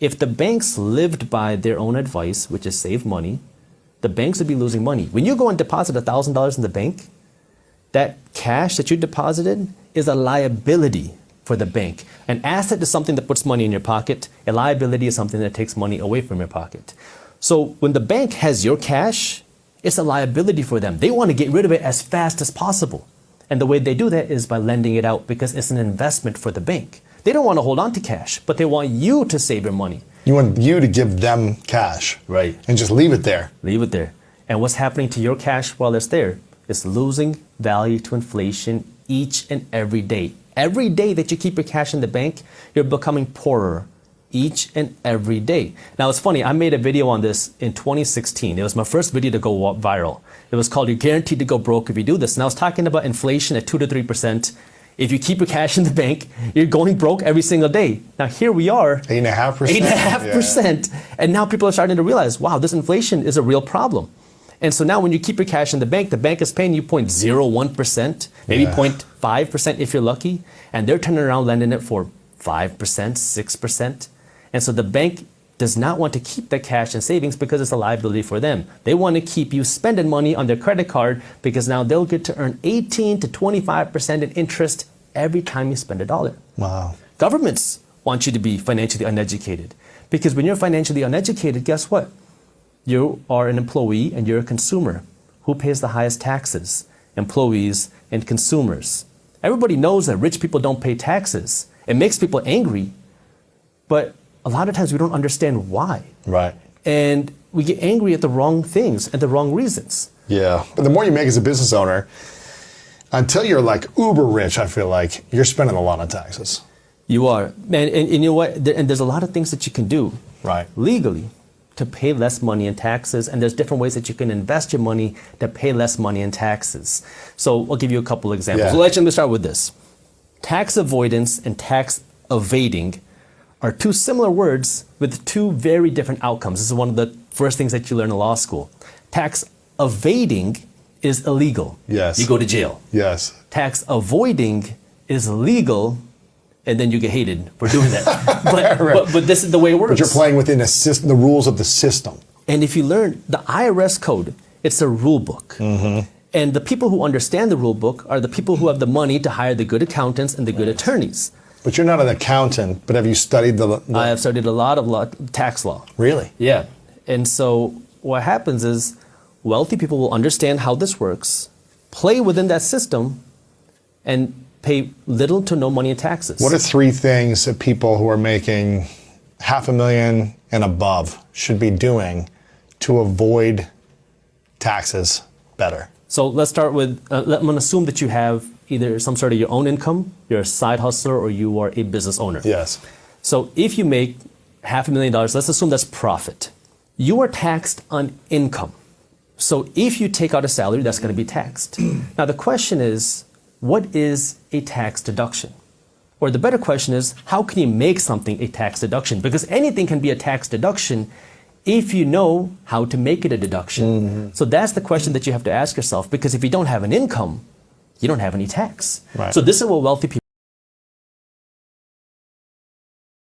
If the banks lived by their own advice, which is save money, the banks would be losing money. When you go and deposit $1,000 in the bank, that cash that you deposited is a liability for the bank. An asset is something that puts money in your pocket. A liability is something that takes money away from your pocket. So when the bank has your cash, it's a liability for them. They want to get rid of it as fast as possible. And the way they do that is by lending it out because it's an investment for the bank. They don't want to hold on to cash, but they want you to save your money. You want you to give them cash. Right. And just leave it there. Leave it there. And what's happening to your cash while it's there? It's losing value to inflation each and every day. Every day that you keep your cash in the bank, you're becoming poorer each and every day. Now, it's funny. I made a video on this in 2016. It was my first video to go viral. It was called, "You're guaranteed to go broke if you do this." And I was talking about inflation at 2 to 3%. If you keep your cash in the bank, you're going broke every single day. Now, here we are. 8.5%. 8.5%. Yeah. And now people are starting to realize, wow, this inflation is a real problem. And so now when you keep your cash in the bank is paying you 0.01%, maybe 0.5% if you're lucky, and they're turning around lending it for 5%, 6%. And so the bank does not want to keep that cash in savings because it's a liability for them. They want to keep you spending money on their credit card because now they'll get to earn 18 to 25% in interest every time you spend $1. Wow. Governments want you to be financially uneducated because when you're financially uneducated, guess what? You are an employee and you're a consumer. Who pays the highest taxes? Employees and consumers. Everybody knows that rich people don't pay taxes. It makes people angry, but a lot of times we don't understand why. Right. And we get angry at the wrong things and the wrong reasons. Yeah. But the more you make as a business owner, until you're like uber rich, I feel like you're spending a lot on taxes. You are. And you know what? And there's a lot of things that you can do legally to pay less money in taxes. And there's different ways that you can invest your money to pay less money in taxes. So I'll give you a couple examples. Yeah. So let me start with this. Tax avoidance and tax evading are two similar words with two very different outcomes. This is one of the first things that you learn in law school. Tax evading is illegal. Yes. You go to jail. Yes. Tax avoiding is legal, and then you get hated for doing that. But this is the way it works. But you're playing within the rules of the system. And if you learn the IRS code, it's a rule book. Mm-hmm. And the people who understand the rule book are the people who have the money to hire the good accountants and the good attorneys. But you're not an accountant, but have you studied the I have studied a lot of tax law. Really? Yeah. And so what happens is wealthy people will understand how this works, play within that system, and pay little to no money in taxes. What are 3 things that people who are making $500,000 and above should be doing to avoid taxes better? So let's start with, I'm going to assume that you have either some sort of your own income, you're a side hustler, or you are a business owner. Yes. So if you make $500,000, let's assume that's profit. You are taxed on income. So if you take out a salary, that's going to be taxed. Now the question is, what is a tax deduction? Or the better question is, how can you make something a tax deduction? Because anything can be a tax deduction if you know how to make it a deduction. Mm-hmm. So that's the question that you have to ask yourself, because if you don't have an income, you don't have any tax. Right. So this is what wealthy people